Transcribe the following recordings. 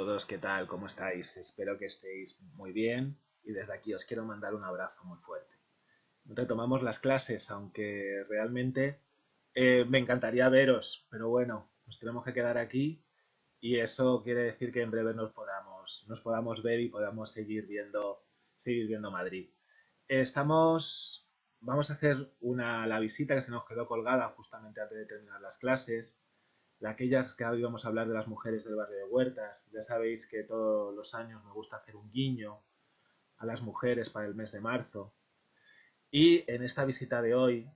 todos, ¿qué tal? ¿Cómo estáis? Espero que estéis muy bien y desde aquí os quiero mandar un abrazo muy fuerte. Retomamos las clases, aunque realmente me encantaría veros, pero bueno, nos tenemos que quedar aquí y eso quiere decir que en breve nos podamos ver y podamos seguir viendo Madrid. Vamos a hacer la visita que se nos quedó colgada justamente antes de terminar las clases de aquellas que hoy vamos a hablar de las mujeres del barrio de Huertas. Ya sabéis que todos los años me gusta hacer un guiño a las mujeres para el mes de marzo. Y en esta visita de hoy,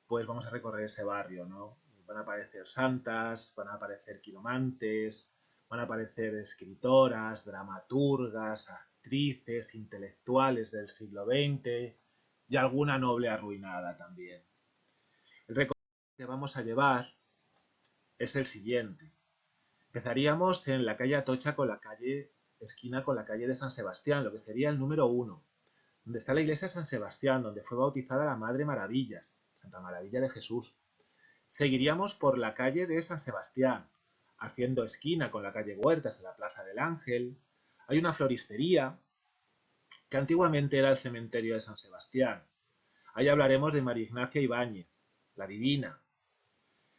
pues vamos a recorrer ese barrio, ¿no? Van a aparecer santas, van a aparecer quiromantes, van a aparecer escritoras, dramaturgas, actrices, intelectuales del siglo XX y alguna noble arruinada también. El recorrido que vamos a llevar es el siguiente. Empezaríamos en la calle Atocha con la calle, esquina con la calle de San Sebastián, lo que sería el número 1, donde está la iglesia de San Sebastián, donde fue bautizada la Madre Maravillas, Santa Maravilla de Jesús. Seguiríamos por la calle de San Sebastián, haciendo esquina con la calle Huertas en la Plaza del Ángel. Hay una floristería que antiguamente era el cementerio de San Sebastián. Ahí hablaremos de María Ignacia Ibáñez, la Divina.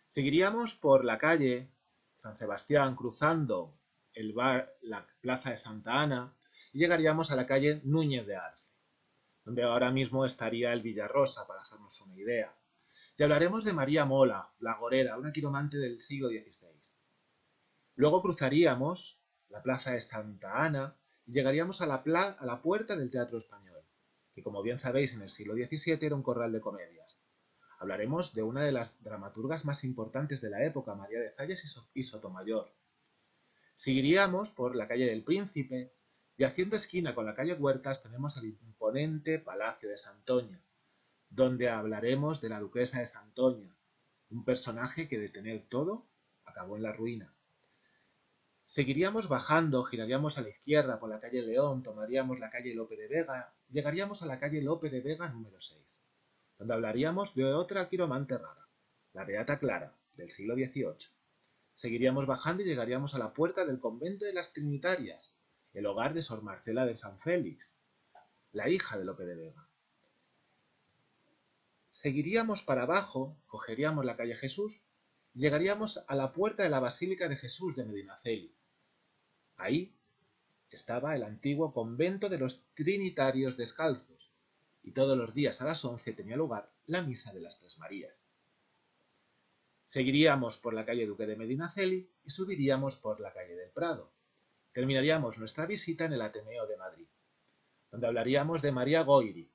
Seguiríamos por la calle San Sebastián, cruzando la plaza de Santa Ana, y llegaríamos a la calle Núñez de Arce, donde ahora mismo estaría el Villarrosa, para hacernos una idea. Y hablaremos de María Mola, la agorera, una quiromante del siglo XVI. Luego cruzaríamos la plaza de Santa Ana y llegaríamos a la puerta del Teatro Español, que como bien sabéis en el siglo XVII era un corral de comedias. Hablaremos de una de las dramaturgas más importantes de la época, María de Zayas y Sotomayor. Seguiríamos por la calle del Príncipe y haciendo esquina con la calle Huertas tenemos el imponente Palacio de Santoña, donde hablaremos de la duquesa de Santoña, un personaje que de tener todo acabó en la ruina. Seguiríamos bajando, giraríamos a la izquierda por la calle León, tomaríamos la calle Lope de Vega, llegaríamos a la calle Lope de Vega número 6, donde hablaríamos de otra quiromante rara, la Beata Clara, del siglo XVIII. Seguiríamos bajando y llegaríamos a la puerta del convento de las Trinitarias, el hogar de Sor Marcela de San Félix, la hija de Lope de Vega. Seguiríamos para abajo, cogeríamos la calle Jesús y llegaríamos a la puerta de la Basílica de Jesús de Medinaceli. Ahí estaba el antiguo convento de los Trinitarios Descalzos y todos los días a las 11 tenía lugar la misa de las Tres Marías. Seguiríamos por la calle Duque de Medinaceli y subiríamos por la calle del Prado. Terminaríamos nuestra visita en el Ateneo de Madrid, donde hablaríamos de María Goyri,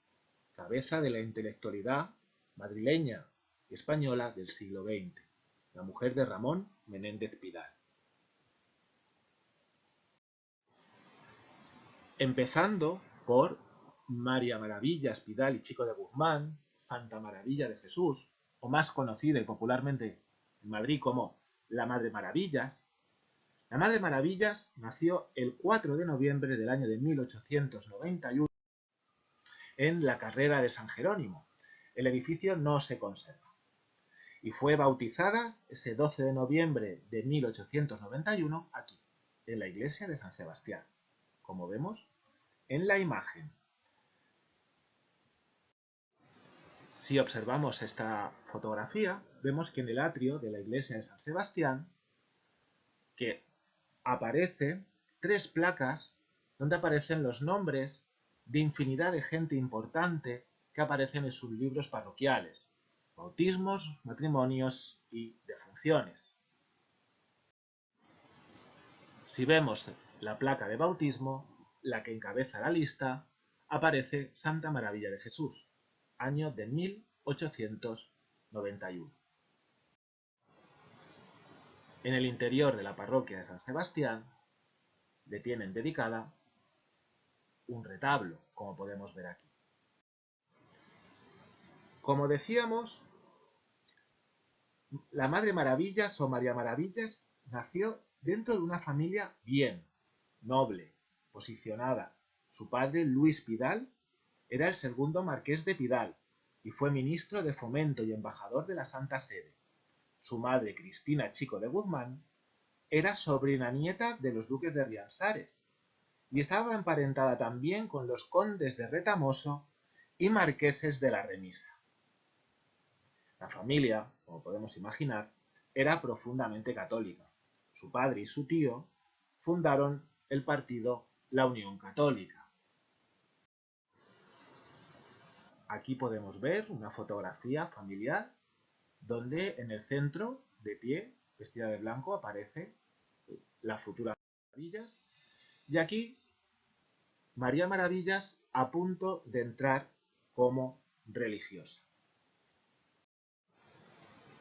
cabeza de la intelectualidad madrileña y española del siglo XX, la mujer de Ramón Menéndez Pidal. Empezando por María Maravillas Pidal y Chico de Guzmán, Santa Maravilla de Jesús, o más conocida y popularmente en Madrid como la Madre Maravillas. La Madre Maravillas nació el 4 de noviembre del año de 1891 en la Carrera de San Jerónimo. El edificio no se conserva. Y fue bautizada ese 12 de noviembre de 1891 aquí, en la iglesia de San Sebastián, como vemos en la imagen. Si observamos esta fotografía, vemos que en el atrio de la iglesia de San Sebastián que aparecen 3 placas donde aparecen los nombres de infinidad de gente importante que aparecen en sus libros parroquiales, bautismos, matrimonios y defunciones. Si vemos la placa de bautismo, la que encabeza la lista, aparece Santa Maravilla de Jesús, año de 1891. En el interior de la parroquia de San Sebastián le tienen dedicada un retablo, como podemos ver aquí. Como decíamos, la Madre Maravillas o María Maravillas nació dentro de una familia bien, noble, posicionada. Su padre, Luis Pidal, era el segundo marqués de Pidal y fue ministro de Fomento y embajador de la Santa Sede. Su madre, Cristina Chico de Guzmán, era sobrina nieta de los duques de Riansares y estaba emparentada también con los condes de Retamoso y marqueses de la Remisa. La familia, como podemos imaginar, era profundamente católica. Su padre y su tío fundaron el partido La Unión Católica. Aquí podemos ver una fotografía familiar donde en el centro, de pie, vestida de blanco, aparece la futura Maravillas. Y aquí María Maravillas a punto de entrar como religiosa.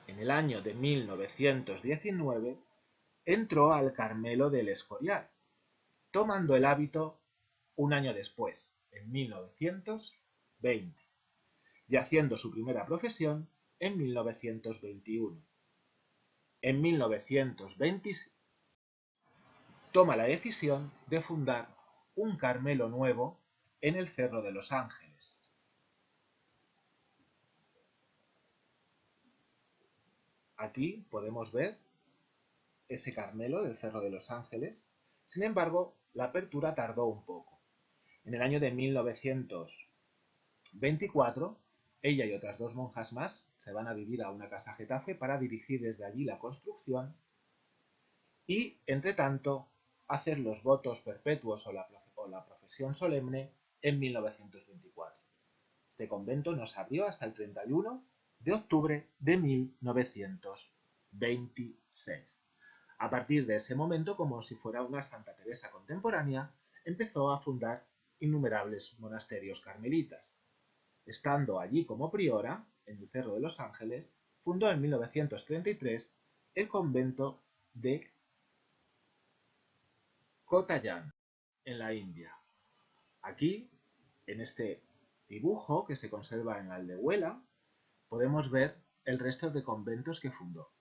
En el año de 1919 entró al Carmelo del Escorial, tomando el hábito un año después, en 1920, y haciendo su primera profesión en 1921. En 1920 toma la decisión de fundar un Carmelo nuevo en el Cerro de los Ángeles. Aquí podemos ver ese Carmelo del Cerro de los Ángeles. Sin embargo, la apertura tardó un poco. En el año de 1924, ella y otras 2 monjas más se van a vivir a una casa Getafe para dirigir desde allí la construcción y, entre tanto, hacer los votos perpetuos o la profesión solemne en 1924. Este convento no se abrió hasta el 31 de octubre de 1926. A partir de ese momento, como si fuera una Santa Teresa contemporánea, empezó a fundar innumerables monasterios carmelitas. Estando allí como priora, en el Cerro de los Ángeles, fundó en 1933 el convento de Kottayam, en la India. Aquí, en este dibujo que se conserva en Aldehuela, podemos ver el resto de conventos que fundó.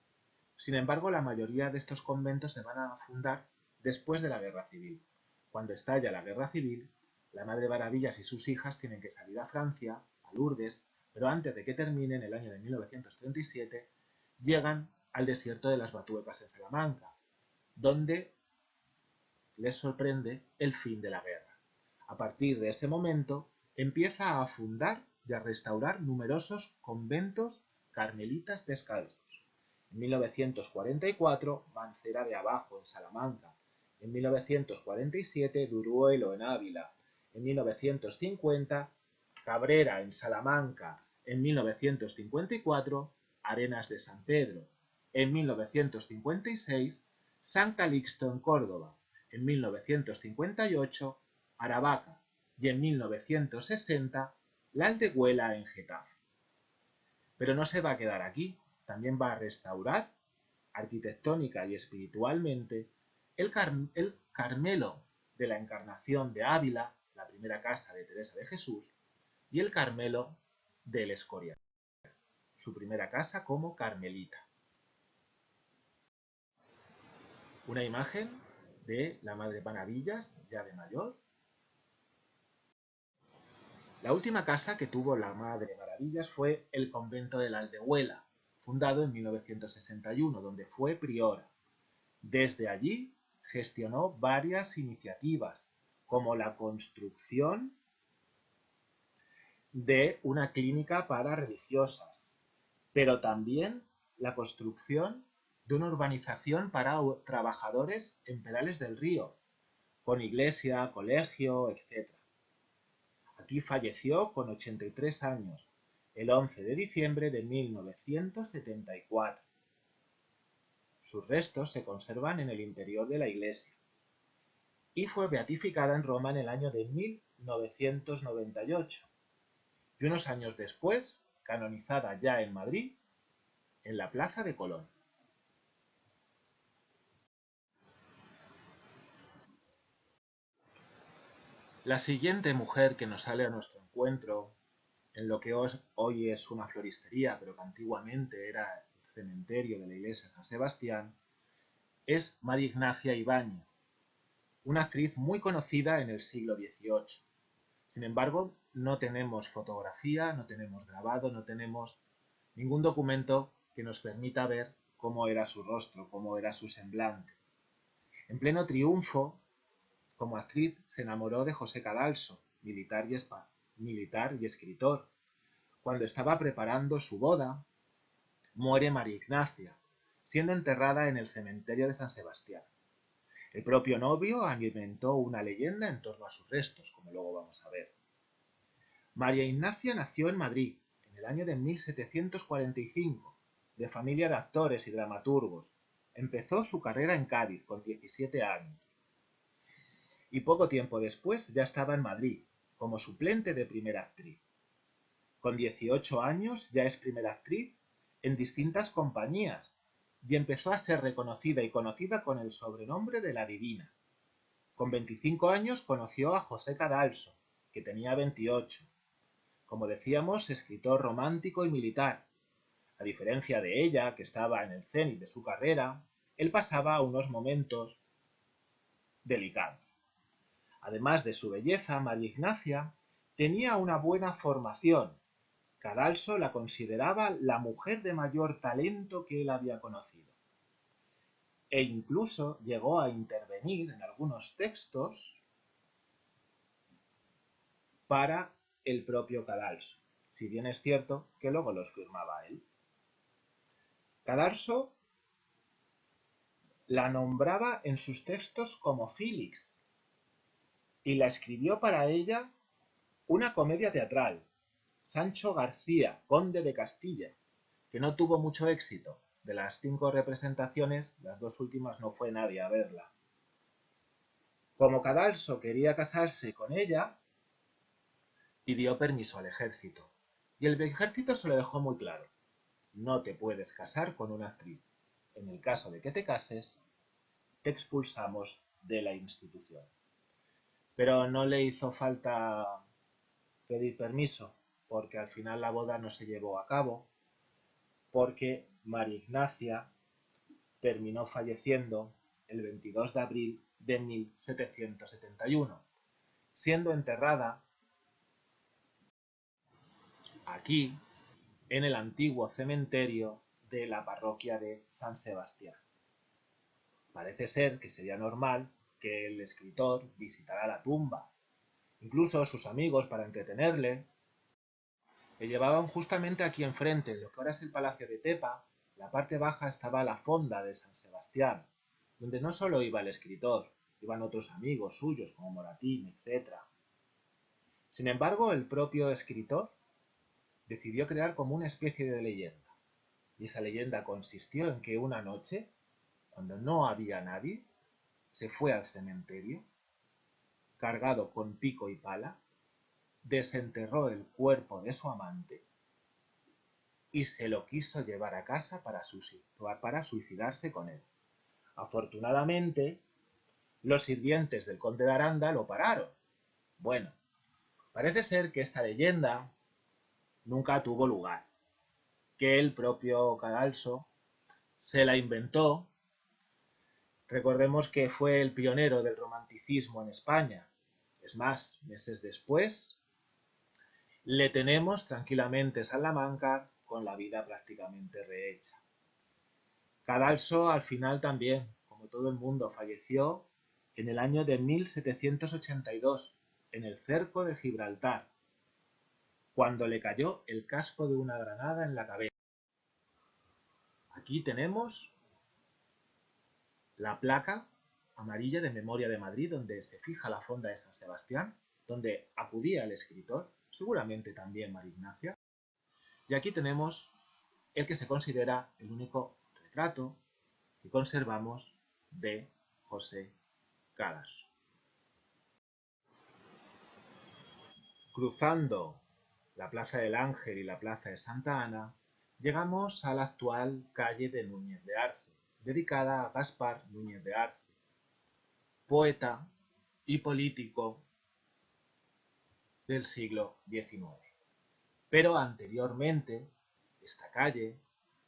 Sin embargo, la mayoría de estos conventos se van a fundar después de la Guerra Civil. Cuando estalla la Guerra Civil, la Madre Maravillas y sus hijas tienen que salir a Francia, a Lourdes, pero antes de que termine, en el año de 1937, llegan al desierto de las Batuecas en Salamanca, donde les sorprende el fin de la guerra. A partir de ese momento, empieza a fundar y a restaurar numerosos conventos carmelitas descalzos. En 1944, Mancera de Abajo, en Salamanca. En 1947, Duruelo, en Ávila. En 1950, Cabrera, en Salamanca. En 1954, Arenas de San Pedro. En 1956, San Calixto, en Córdoba. En 1958, Aravaca, y en 1960, La Aldehuela, en Getafe. Pero no se va a quedar aquí, también va a restaurar, arquitectónica y espiritualmente, el Carmelo de la Encarnación de Ávila, la primera casa de Teresa de Jesús, y el Carmelo del Escorial, su primera casa como carmelita. Una imagen de la Madre Maravillas, ya de mayor. La última casa que tuvo la Madre Maravillas fue el convento de la Aldehuela, fundado en 1961, donde fue priora. Desde allí gestionó varias iniciativas, como la construcción de una clínica para religiosas, pero también la construcción de una urbanización para trabajadores en Perales del Río, con iglesia, colegio, etc. Aquí falleció con 83 años, el 11 de diciembre de 1974. Sus restos se conservan en el interior de la iglesia y fue beatificada en Roma en el año de 1998 y unos años después canonizada ya en Madrid, en la Plaza de Colón. La siguiente mujer que nos sale a nuestro encuentro, en lo que hoy es una floristería, pero que antiguamente era el cementerio de la iglesia de San Sebastián, es María Ignacia Ibáñez, una actriz muy conocida en el siglo XVIII. Sin embargo, no tenemos fotografía, no tenemos grabado, no tenemos ningún documento que nos permita ver cómo era su rostro, cómo era su semblante. En pleno triunfo, como actriz, se enamoró de José Cadalso, militar y escritor. Cuando estaba preparando su boda, muere María Ignacia, siendo enterrada en el cementerio de San Sebastián. El propio novio alimentó una leyenda en torno a sus restos, como luego vamos a ver. María Ignacia nació en Madrid, en el año de 1745, de familia de actores y dramaturgos. Empezó su carrera en Cádiz con 17 años. Y poco tiempo después ya estaba en Madrid, como suplente de primera actriz. Con 18 años ya es primera actriz en distintas compañías y empezó a ser reconocida y conocida con el sobrenombre de La Divina. Con 25 años conoció a José Cadalso, que tenía 28. Como decíamos, escritor romántico y militar. A diferencia de ella, que estaba en el cenit de su carrera, él pasaba unos momentos delicados. Además de su belleza, María Ignacia tenía una buena formación. Cadalso la consideraba la mujer de mayor talento que él había conocido. E incluso llegó a intervenir en algunos textos para el propio Cadalso, si bien es cierto que luego los firmaba él. Cadalso la nombraba en sus textos como Félix y la escribió para ella una comedia teatral, Sancho García, conde de Castilla, que no tuvo mucho éxito. De las 5 representaciones, las 2 últimas no fue nadie a verla. Como Cadalso quería casarse con ella, pidió permiso al ejército. Y el ejército se lo dejó muy claro. No te puedes casar con una actriz. En el caso de que te cases, te expulsamos de la institución. Pero no le hizo falta pedir permiso, porque al final la boda no se llevó a cabo, porque María Ignacia terminó falleciendo el 22 de abril de 1771, siendo enterrada aquí, en el antiguo cementerio de la parroquia de San Sebastián. Parece ser que sería normal que el escritor visitara la tumba. Incluso sus amigos, para entretenerle, le llevaban justamente aquí enfrente, en lo que ahora es el Palacio de Tepa. La parte baja estaba la fonda de San Sebastián, donde no solo iba el escritor, iban otros amigos suyos como Moratín, etc. Sin embargo, el propio escritor decidió crear como una especie de leyenda. Y esa leyenda consistió en que una noche, cuando no había nadie, se fue al cementerio, cargado con pico y pala, desenterró el cuerpo de su amante y se lo quiso llevar a casa para suicidarse con él. Afortunadamente, los sirvientes del conde de Aranda lo pararon. Bueno, parece ser que esta leyenda nunca tuvo lugar, que el propio Cadalso se la inventó. Recordemos que fue el pionero del romanticismo en España. Es más, meses después, le tenemos tranquilamente en Salamanca con la vida prácticamente rehecha. Cadalso al final también, como todo el mundo, falleció en el año de 1782, en el cerco de Gibraltar, cuando le cayó el casco de una granada en la cabeza. Aquí tenemos la placa amarilla de Memoria de Madrid, donde se fija la fonda de San Sebastián, donde acudía el escritor, seguramente también María Ignacia. Y aquí tenemos el que se considera el único retrato que conservamos de José Cadalso. Cruzando la Plaza del Ángel y la Plaza de Santa Ana, llegamos a la actual calle de Núñez de Arce, dedicada a Gaspar Núñez de Arce, poeta y político del siglo XIX. Pero anteriormente, esta calle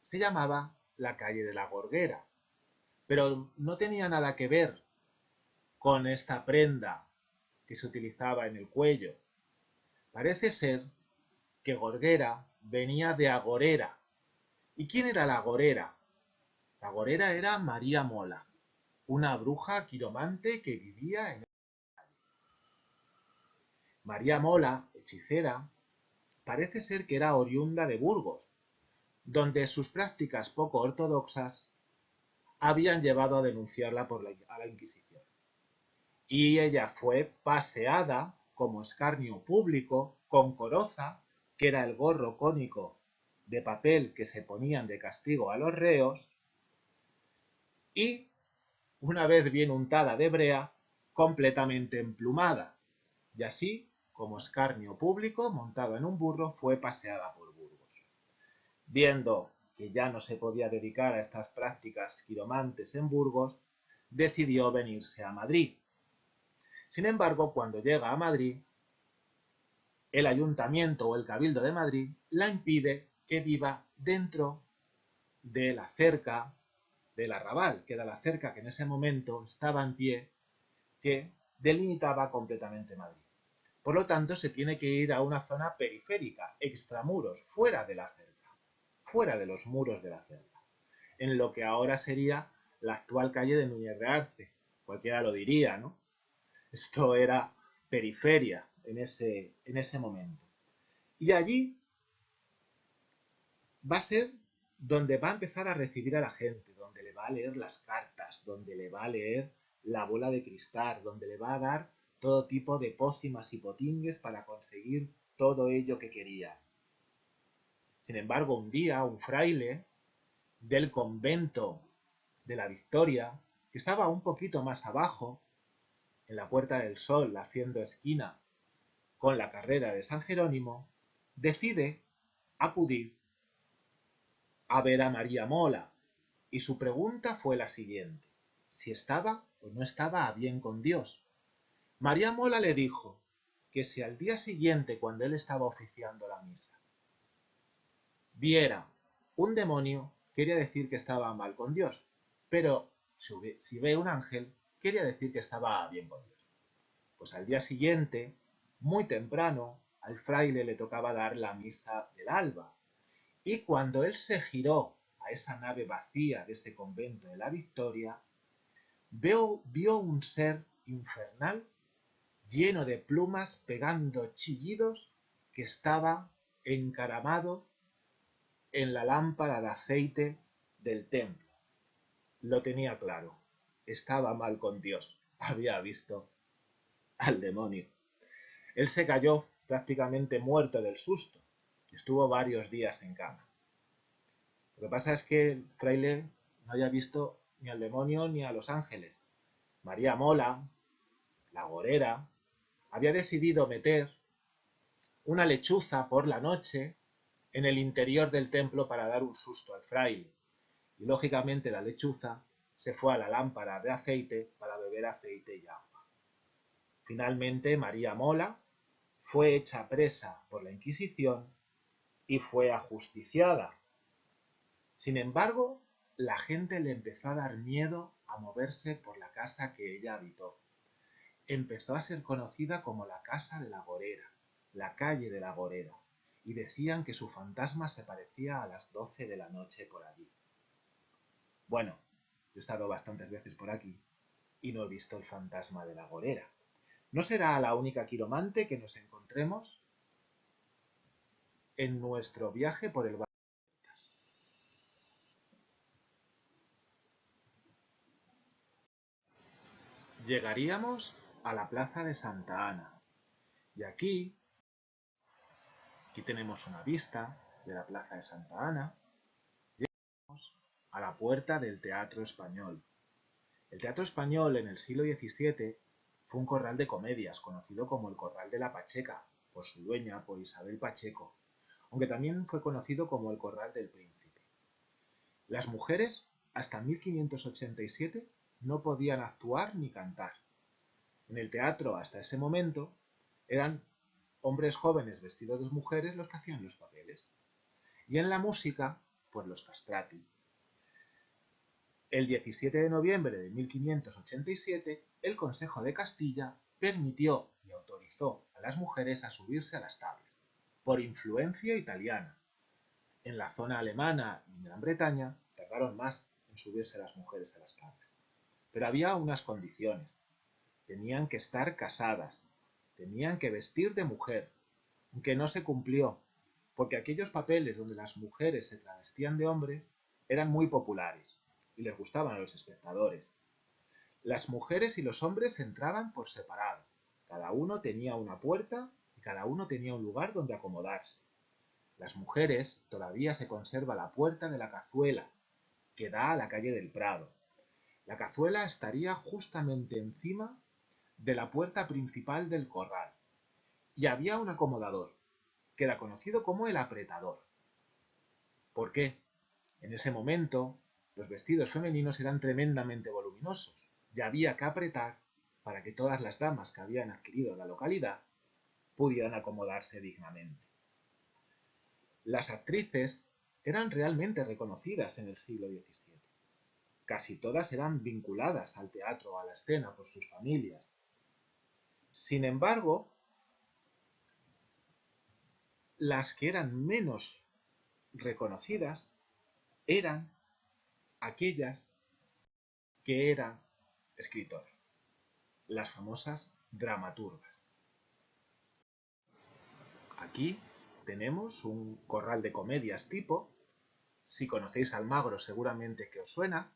se llamaba la calle de la Gorguera, pero no tenía nada que ver con esta prenda que se utilizaba en el cuello. Parece ser que Gorguera venía de agorera. ¿Y quién era la agorera? La agorera era María Mola. una bruja quiromante que vivía en María Mola, hechicera, parece ser que era oriunda de Burgos, donde sus prácticas poco ortodoxas habían llevado a denunciarla a la Inquisición. Y ella fue paseada como escarnio público con coroza, que era el gorro cónico de papel que se ponían de castigo a los reos, y, una vez bien untada de brea, completamente emplumada, y así, como escarnio público, montado en un burro, fue paseada por Burgos. Viendo que ya no se podía dedicar a estas prácticas quiromantes en Burgos, decidió venirse a Madrid. Sin embargo, cuando llega a Madrid, el Ayuntamiento o el Cabildo de Madrid la impide que viva dentro de la cerca del Arrabal, que era la cerca que en ese momento estaba en pie, que delimitaba completamente Madrid. Por lo tanto, se tiene que ir a una zona periférica, extramuros, fuera de la cerca, fuera de los muros de la cerca, en lo que ahora sería la actual calle de Núñez de Arce. Cualquiera lo diría, ¿no? Esto era periferia en ese momento. Y allí va a ser donde va a empezar a recibir a la gente, donde le va a leer las cartas, donde le va a leer la bola de cristal, donde le va a dar todo tipo de pócimas y potingues para conseguir todo ello que quería. Sin embargo, un día un fraile del convento de la Victoria, que estaba un poquito más abajo, en la Puerta del Sol, haciendo esquina con la carrera de San Jerónimo, decide acudir a ver a María Mola, y su pregunta fue la siguiente: si estaba o no estaba a bien con Dios. María Mola le dijo que si al día siguiente, cuando él estaba oficiando la misa, viera un demonio, quería decir que estaba mal con Dios, pero si ve un ángel, quería decir que estaba bien con Dios. Pues al día siguiente, muy temprano, al fraile le tocaba dar la misa del alba, y cuando él se giró a esa nave vacía de ese convento de la Victoria, vio un ser infernal lleno de plumas pegando chillidos que estaba encaramado en la lámpara de aceite del templo. Lo tenía claro, estaba mal con Dios, había visto al demonio. Él se cayó prácticamente muerto del susto, estuvo varios días en cama. Lo que pasa es que el fraile no había visto ni al demonio ni a los ángeles. María Mola, la agorera, había decidido meter una lechuza por la noche en el interior del templo para dar un susto al fraile. Y lógicamente la lechuza se fue a la lámpara de aceite para beber aceite y agua. Finalmente María Mola fue hecha presa por la Inquisición y fue ajusticiada. Sin embargo, la gente le empezó a dar miedo a moverse por la casa que ella habitó. Empezó a ser conocida como la Casa de la Agorera, la calle de la Agorera, y decían que su fantasma se parecía a las 12 de la noche por allí. Bueno, yo he estado bastantes veces por aquí y no he visto el fantasma de la Agorera. ¿No será la única quiromante que nos encontremos en nuestro viaje por el barrio? Llegaríamos a la plaza de Santa Ana, y aquí tenemos una vista de la plaza de Santa Ana, a la puerta del Teatro Español. El Teatro Español en el siglo XVII fue un corral de comedias, conocido como el Corral de la Pacheca, por su dueña, por Isabel Pacheco, aunque también fue conocido como el Corral del Príncipe. Las mujeres, hasta 1587, no podían actuar ni cantar. En el teatro, hasta ese momento, eran hombres jóvenes vestidos de mujeres los que hacían los papeles. Y en la música, pues los castrati. El 17 de noviembre de 1587, el Consejo de Castilla permitió y autorizó a las mujeres a subirse a las tablas, por influencia italiana. En la zona alemana y en Gran Bretaña tardaron más en subirse las mujeres a las tablas. Pero había unas condiciones. Tenían que estar casadas, tenían que vestir de mujer, aunque no se cumplió, porque aquellos papeles donde las mujeres se travestían de hombres eran muy populares y les gustaban a los espectadores. Las mujeres y los hombres entraban por separado, cada uno tenía una puerta y cada uno tenía un lugar donde acomodarse. Las mujeres todavía se conserva la puerta de la cazuela, que da a la calle del Prado. La cazuela estaría justamente encima de la puerta principal del corral, y había un acomodador, que era conocido como el apretador. ¿Por qué? En ese momento, los vestidos femeninos eran tremendamente voluminosos, y había que apretar para que todas las damas que habían adquirido la localidad pudieran acomodarse dignamente. Las actrices eran realmente reconocidas en el siglo XVII. Casi todas eran vinculadas al teatro o a la escena por sus familias. Sin embargo, las que eran menos reconocidas eran aquellas que eran escritoras, las famosas dramaturgas. Aquí tenemos un corral de comedias tipo, si conocéis Almagro seguramente que os suena,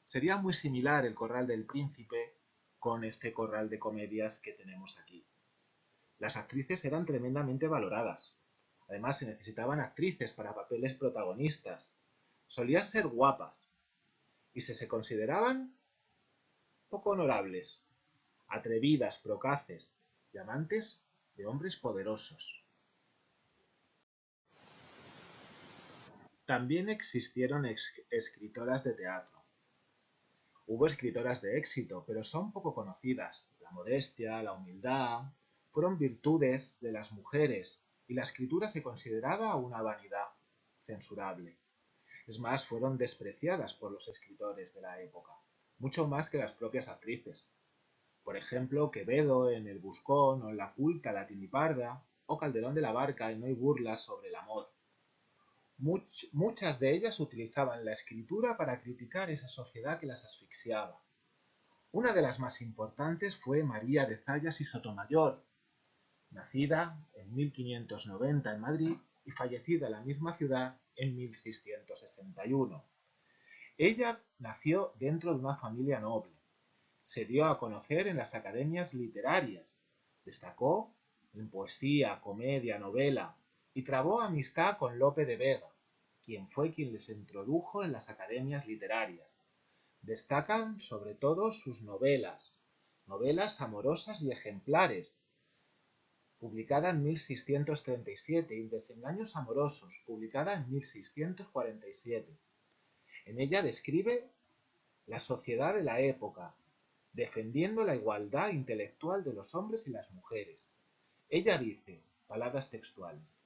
sería muy similar el corral del Príncipe con este corral de comedias que tenemos aquí. Las actrices eran tremendamente valoradas. Además, se necesitaban actrices para papeles protagonistas. Solían ser guapas y se consideraban poco honorables, atrevidas, procaces y amantes de hombres poderosos. También existieron escritoras de teatro. Hubo escritoras de éxito, pero son poco conocidas. La modestia, la humildad, fueron virtudes de las mujeres y la escritura se consideraba una vanidad censurable. Es más, fueron despreciadas por los escritores de la época, mucho más que las propias actrices. Por ejemplo, Quevedo en El Buscón o en La culta la Tiniparda, o Calderón de la Barca en No hay burlas sobre el amor. Muchas de ellas utilizaban la escritura para criticar esa sociedad que las asfixiaba. Una de las más importantes fue María de Zayas y Sotomayor, nacida en 1590 en Madrid y fallecida en la misma ciudad en 1661. Ella nació dentro de una familia noble. Se dio a conocer en las academias literarias. Destacó en poesía, comedia, novela y trabó amistad con Lope de Vega, quien les introdujo en las academias literarias. Destacan sobre todo sus novelas, novelas amorosas y ejemplares, publicada en 1637, y Desengaños amorosos, publicada en 1647. En ella describe la sociedad de la época, defendiendo la igualdad intelectual de los hombres y las mujeres. Ella dice, palabras textuales,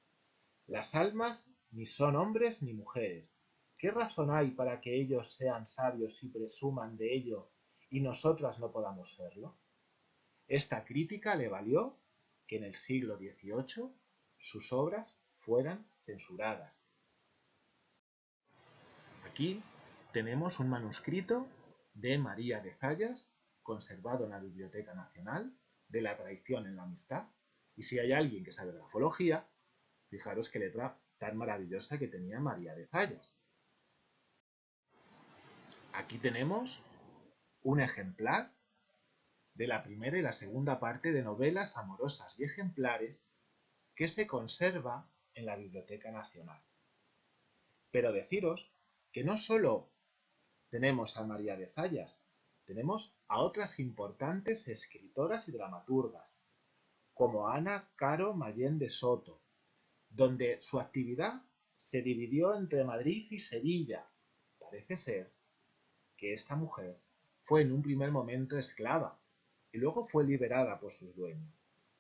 las almas ni son hombres ni mujeres. ¿Qué razón hay para que ellos sean sabios y presuman de ello y nosotras no podamos serlo? Esta crítica le valió que en el siglo XVIII sus obras fueran censuradas. Aquí tenemos un manuscrito de María de Zayas, conservado en la Biblioteca Nacional, de la traición en la amistad, y si hay alguien que sabe grafología, fijaros qué letra tan maravillosa que tenía María de Zayas. Aquí tenemos un ejemplar de la primera y la segunda parte de novelas amorosas y ejemplares que se conserva en la Biblioteca Nacional. Pero deciros que no solo tenemos a María de Zayas, tenemos a otras importantes escritoras y dramaturgas, como Ana Caro Mayén de Soto, donde su actividad se dividió entre Madrid y Sevilla. Parece ser que esta mujer fue en un primer momento esclava y luego fue liberada por sus dueños.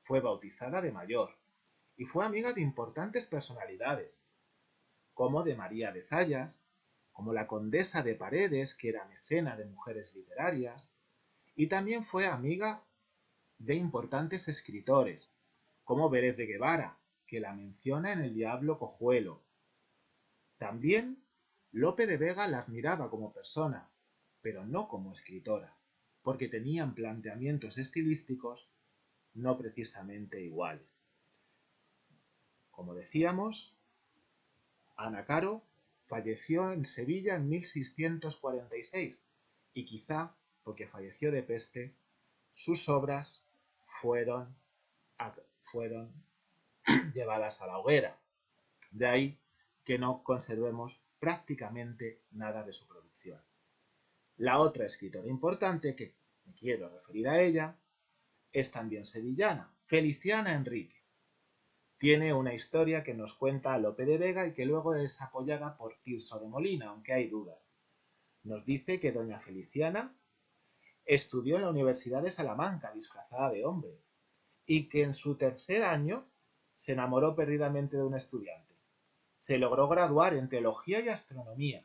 Fue bautizada de mayor y fue amiga de importantes personalidades, como de María de Zayas, como la condesa de Paredes, que era mecena de mujeres literarias, y también fue amiga de importantes escritores, como Vélez de Guevara, que la menciona en El Diablo Cojuelo. También Lope de Vega la admiraba como persona, pero no como escritora. porque tenían planteamientos estilísticos no precisamente iguales. Como decíamos, Ana Caro falleció en Sevilla en 1646 y quizá porque falleció de peste, sus obras fueron llevadas a la hoguera. De ahí que no conservemos prácticamente nada de su producción. La otra escritora importante que me quiero referir a ella es también sevillana, Feliciana Enrique. Tiene una historia que nos cuenta Lope de Vega y que luego es apoyada por Tirso de Molina, aunque hay dudas. Nos dice que doña Feliciana estudió en la Universidad de Salamanca disfrazada de hombre y que en su tercer año se enamoró perdidamente de un estudiante. Se logró graduar en teología y astronomía,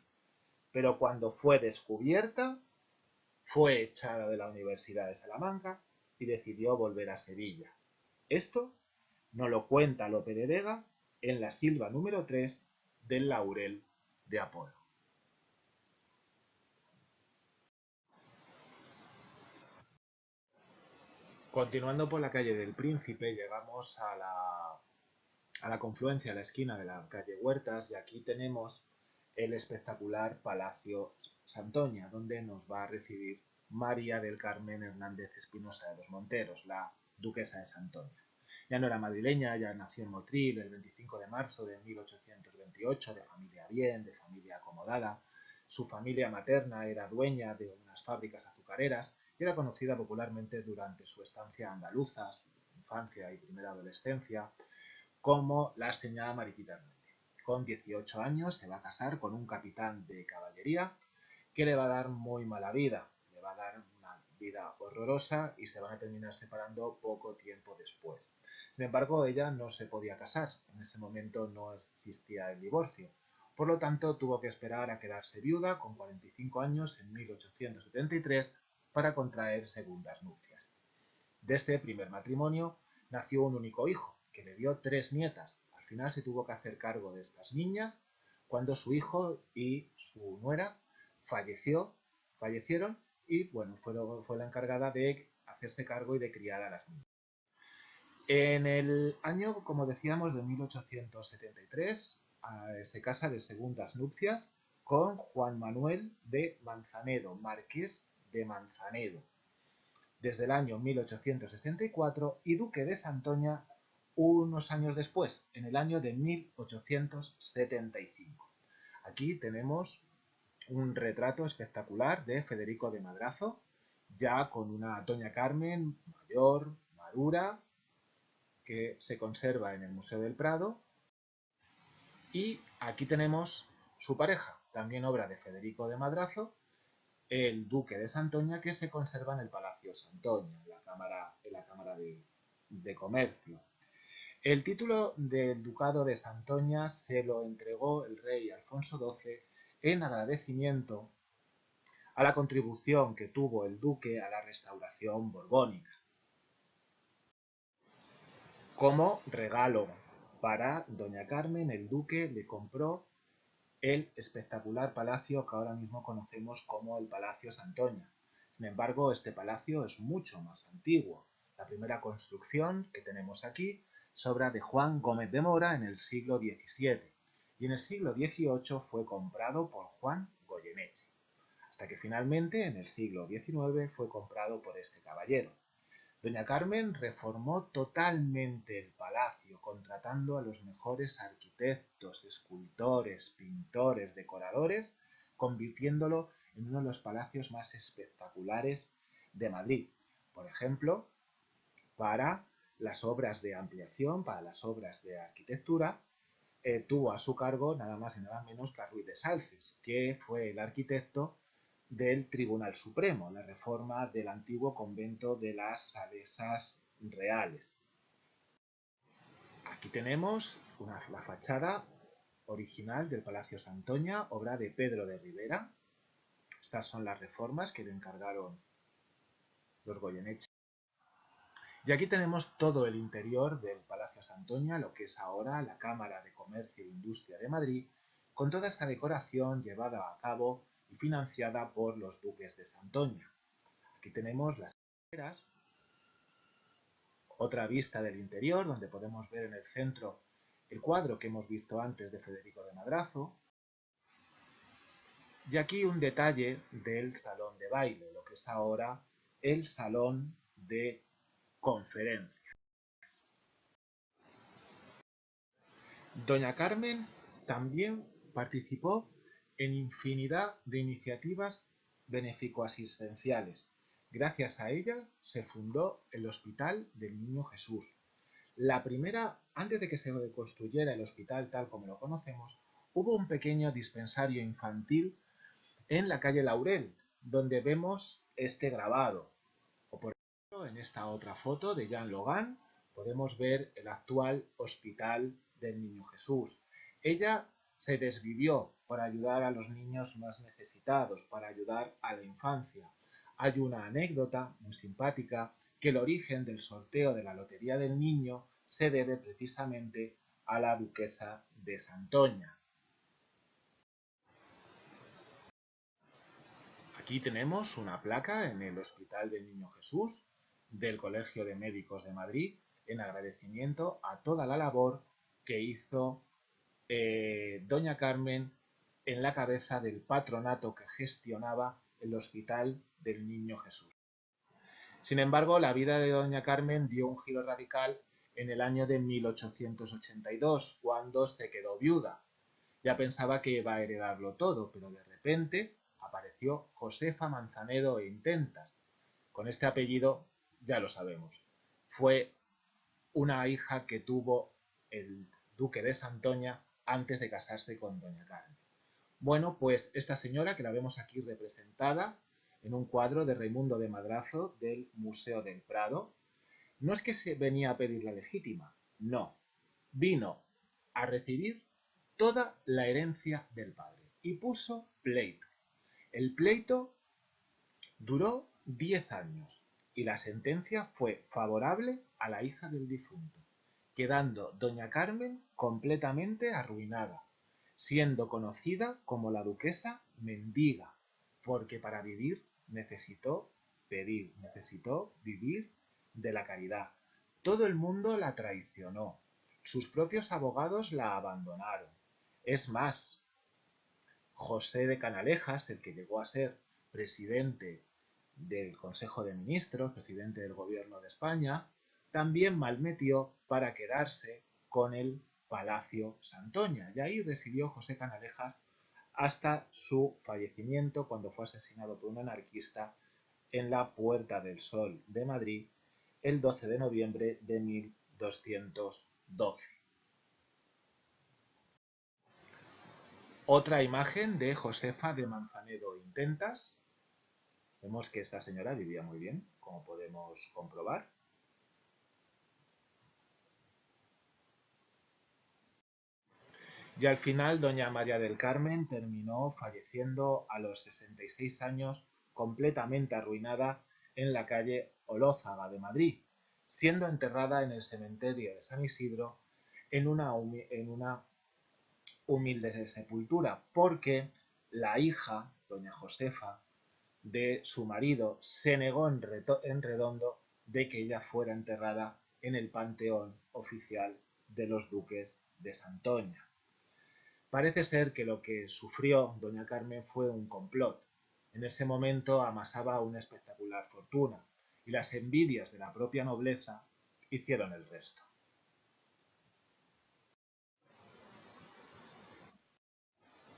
pero cuando fue descubierta, fue echada de la Universidad de Salamanca y decidió volver a Sevilla. Esto nos lo cuenta Lope de Vega en la silva número 3 del Laurel de Apolo. Continuando por la calle del Príncipe, llegamos a la confluencia, a la esquina de la calle Huertas, y aquí tenemos el espectacular Palacio Santoña, donde nos va a recibir María del Carmen Hernández Espinosa de los Monteros, la duquesa de Santoña. Ya no era madrileña, ya nació en Motril el 25 de marzo de 1828, de familia bien, de familia acomodada. Su familia materna era dueña de unas fábricas azucareras y era conocida popularmente durante su estancia andaluza, su infancia y primera adolescencia, como la señora Mariquita Hernández. Con 18 años se va a casar con un capitán de caballería que le va a dar muy mala vida, le va a dar una vida horrorosa y se van a terminar separando poco tiempo después. Sin embargo, ella no se podía casar, en ese momento no existía el divorcio. Por lo tanto, tuvo que esperar a quedarse viuda con 45 años en 1873 para contraer segundas nupcias. De este primer matrimonio nació un único hijo, que le dio 3 nietas. Al final se tuvo que hacer cargo de estas niñas cuando su hijo y su nuera fallecieron y bueno, fue la encargada de hacerse cargo y de criar a las niñas. En el año, como decíamos, de 1873 se casa de segundas nupcias con Juan Manuel de Manzanedo, marqués de Manzanedo, desde el año 1864 y duque de Santoña unos años después, en el año de 1875. Aquí tenemos un retrato espectacular de Federico de Madrazo, ya con una doña Carmen mayor, madura, que se conserva en el Museo del Prado. Y aquí tenemos su pareja, también obra de Federico de Madrazo, el duque de Santoña, que se conserva en el Palacio Santoña, en la Cámara de Comercio. El título del ducado de Santoña se lo entregó el rey Alfonso XII en agradecimiento a la contribución que tuvo el duque a la restauración borbónica. Como regalo para doña Carmen, el duque le compró el espectacular palacio que ahora mismo conocemos como el Palacio Santoña. Sin embargo, este palacio es mucho más antiguo. La primera construcción que tenemos aquí es obra de Juan Gómez de Mora en el siglo XVII y en el siglo XVIII fue comprado por Juan Goyeneche, hasta que finalmente en el siglo XIX fue comprado por este caballero. Doña Carmen reformó totalmente el palacio, contratando a los mejores arquitectos, escultores, pintores, decoradores, convirtiéndolo en uno de los palacios más espectaculares de Madrid. Por ejemplo, para las obras de ampliación, para las obras de arquitectura, tuvo a su cargo nada más y nada menos que a Ruiz de Salces, que fue el arquitecto del Tribunal Supremo, la reforma del antiguo convento de las Salesas Reales. Aquí tenemos la fachada original del Palacio Santoña, obra de Pedro de Rivera. Estas son las reformas que le encargaron los Goyeneche. Y aquí tenemos todo el interior del Palacio Santoña, lo que es ahora la Cámara de Comercio e Industria de Madrid, con toda esta decoración llevada a cabo y financiada por los duques de Santoña. Aquí tenemos las escaleras, otra vista del interior donde podemos ver en el centro el cuadro que hemos visto antes de Federico de Madrazo. Y aquí un detalle del salón de baile, lo que es ahora el salón de conferencias. Doña Carmen también participó en infinidad de iniciativas benéfico-asistenciales. Gracias a ella se fundó el Hospital del Niño Jesús. La primera, antes de que se construyera el hospital tal como lo conocemos, hubo un pequeño dispensario infantil en la calle Laurel, donde vemos este grabado. O por ejemplo, en esta otra foto de Jean Logan podemos ver el actual Hospital del Niño Jesús. Ella se desvivió por ayudar a los niños más necesitados, para ayudar a la infancia. Hay una anécdota muy simpática que el origen del sorteo de la Lotería del Niño se debe precisamente a la duquesa de Santoña. Aquí tenemos una placa en el Hospital del Niño Jesús del Colegio de Médicos de Madrid en agradecimiento a toda la labor que hizo doña Carmen en la cabeza del patronato que gestionaba el Hospital del Niño Jesús. Sin embargo, la vida de doña Carmen dio un giro radical en el año de 1882, cuando se quedó viuda. Ya pensaba que iba a heredarlo todo, pero de repente apareció Josefa Manzanedo e Intentas. Con este apellido ya lo sabemos. Fue una hija que tuvo el duque de Santoña antes de casarse con doña Carmen. Bueno, pues esta señora, que la vemos aquí representada en un cuadro de Raimundo de Madrazo del Museo del Prado, no es que se venía a pedir la legítima, no, vino a recibir toda la herencia del padre y puso pleito. El pleito duró 10 años y la sentencia fue favorable a la hija del difunto, quedando doña Carmen completamente arruinada, siendo conocida como la duquesa mendiga, porque para vivir necesitó pedir, necesitó vivir de la caridad. Todo el mundo la traicionó, sus propios abogados la abandonaron. Es más, José de Canalejas, el que llegó a ser presidente del Consejo de Ministros, presidente del Gobierno de España, también malmetió para quedarse con el Palacio Santoña. Y ahí residió José Canalejas hasta su fallecimiento, cuando fue asesinado por un anarquista en la Puerta del Sol de Madrid el 12 de noviembre de 1212. Otra imagen de Josefa de Manzanedo Intentas. Vemos que esta señora vivía muy bien, como podemos comprobar. Y al final, doña María del Carmen terminó falleciendo a los 66 años, completamente arruinada, en la calle Olózaga de Madrid, siendo enterrada en el cementerio de San Isidro en una humilde sepultura, porque la hija, doña Josefa, de su marido, se negó en redondo de que ella fuera enterrada en el panteón oficial de los duques de Santoña. Parece ser que lo que sufrió doña Carmen fue un complot. En ese momento amasaba una espectacular fortuna y las envidias de la propia nobleza hicieron el resto.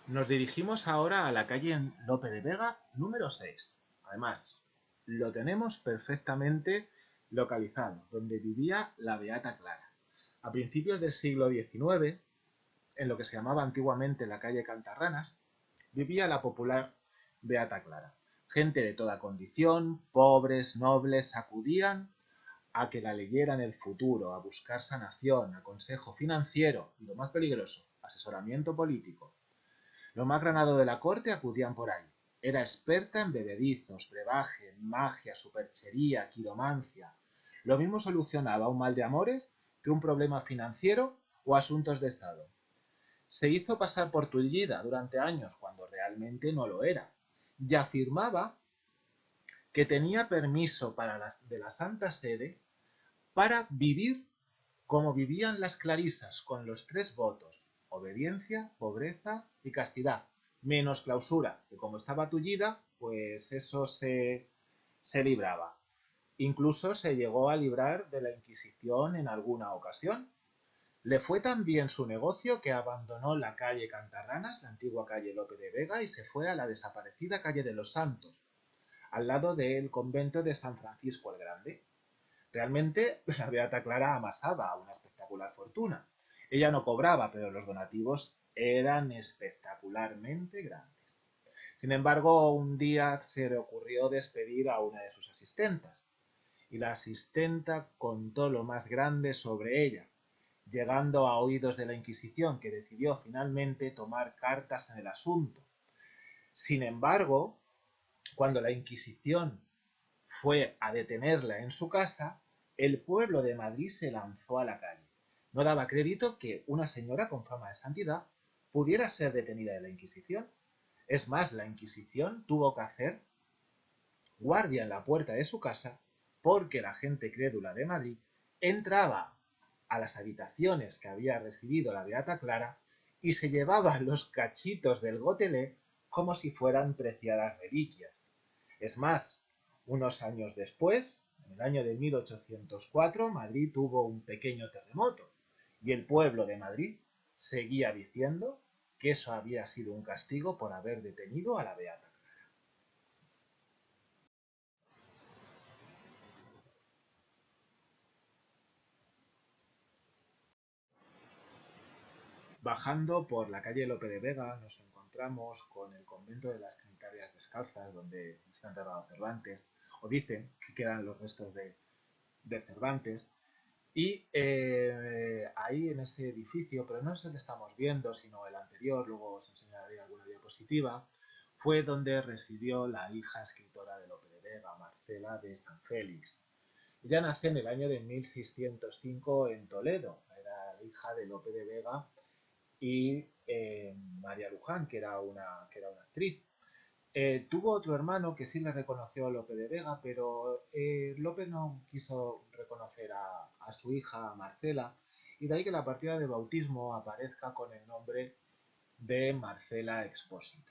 Nos dirigimos ahora a la calle Lope de Vega número 6. Además, lo tenemos perfectamente localizado, donde vivía la Beata Clara. A principios del siglo XIX, en lo que se llamaba antiguamente la calle Cantarranas, vivía la popular Beata Clara. Gente de toda condición, pobres, nobles, acudían a que la leyeran el futuro, a buscar sanación, a consejo financiero y, lo más peligroso, asesoramiento político. Lo más granado de la corte acudían por ahí. Era experta en bebedizos, brebaje, magia, superchería, quiromancia. Lo mismo solucionaba un mal de amores que un problema financiero o asuntos de estado. Se hizo pasar por tullida durante años cuando realmente no lo era, y afirmaba que tenía permiso de la Santa Sede para vivir como vivían las clarisas, con los 3 votos: obediencia, pobreza y castidad, menos clausura, que como estaba tullida, pues eso se libraba. Incluso se llegó a librar de la Inquisición en alguna ocasión. Le fue tan bien su negocio que abandonó la calle Cantarranas, la antigua calle Lope de Vega, y se fue a la desaparecida calle de los Santos, al lado del convento de San Francisco el Grande. Realmente la Beata Clara amasaba una espectacular fortuna. Ella no cobraba, pero los donativos eran espectacularmente grandes. Sin embargo, un día se le ocurrió despedir a una de sus asistentas, y la asistenta contó lo más grande sobre ella, llegando a oídos de la Inquisición, que decidió finalmente tomar cartas en el asunto. Sin embargo, cuando la Inquisición fue a detenerla en su casa, el pueblo de Madrid se lanzó a la calle. No daba crédito que una señora con fama de santidad pudiera ser detenida de la Inquisición. Es más, la Inquisición tuvo que hacer guardia en la puerta de su casa porque la gente crédula de Madrid entraba a las habitaciones que había recibido la Beata Clara y se llevaba los cachitos del gotelé como si fueran preciadas reliquias. Es más, unos años después, en el año de 1804, Madrid tuvo un pequeño terremoto y el pueblo de Madrid seguía diciendo que eso había sido un castigo por haber detenido a la Beata. Bajando por la calle Lope de Vega nos encontramos con el convento de las Trinitarias Descalzas, donde está enterrado Cervantes, o dicen que quedan los restos de Cervantes. Y ahí en ese edificio, pero no es el que estamos viendo, sino el anterior, luego os enseñaré alguna diapositiva, fue donde residió la hija escritora de Lope de Vega, Marcela de San Félix. Ella nace en el año de 1605 en Toledo, era la hija de Lope de Vega y María Luján, que era una actriz. Tuvo otro hermano que sí le reconoció a Lope de Vega, pero Lope no quiso reconocer a su hija, a Marcela, y de ahí que la partida de bautismo aparezca con el nombre de Marcela Expósita.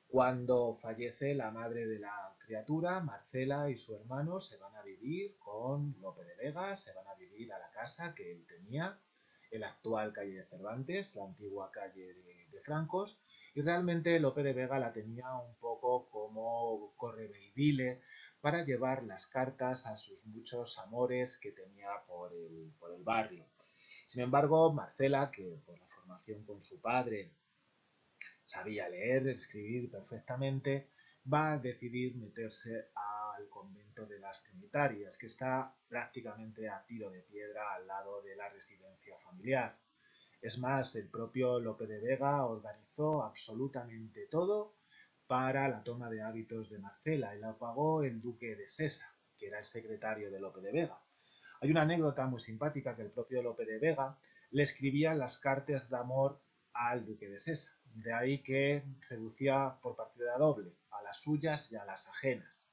Cuando fallece la madre de la criatura, Marcela y su hermano se van a vivir con Lope de Vega, se van a vivir a la casa que él tenía, en la actual calle de Cervantes, la antigua calle de Francos, y realmente Lope de Vega la tenía un poco como correveidile para llevar las cartas a sus muchos amores que tenía por el barrio. Sin embargo, Marcela, que por la formación con su padre sabía leer, escribir perfectamente, va a decidir meterse al convento de las Trinitarias, que está prácticamente a tiro de piedra al lado de la residencia familiar. Es más, el propio Lope de Vega organizó absolutamente todo para la toma de hábitos de Marcela y la pagó el duque de Sesa, que era el secretario de Lope de Vega. Hay una anécdota muy simpática que el propio Lope de Vega le escribía las cartas de amor al duque de Sesa. De ahí que seducía por partida doble, a las suyas y a las ajenas.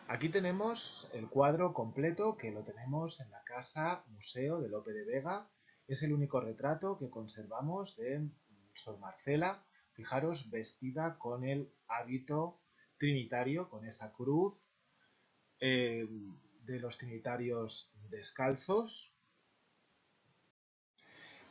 Aquí tenemos el cuadro completo que lo tenemos en la casa museo de Lope de Vega. Es el único retrato que conservamos de Sor Marcela. Fijaros, vestida con el hábito trinitario, con esa cruz eh, de los trinitarios descalzos.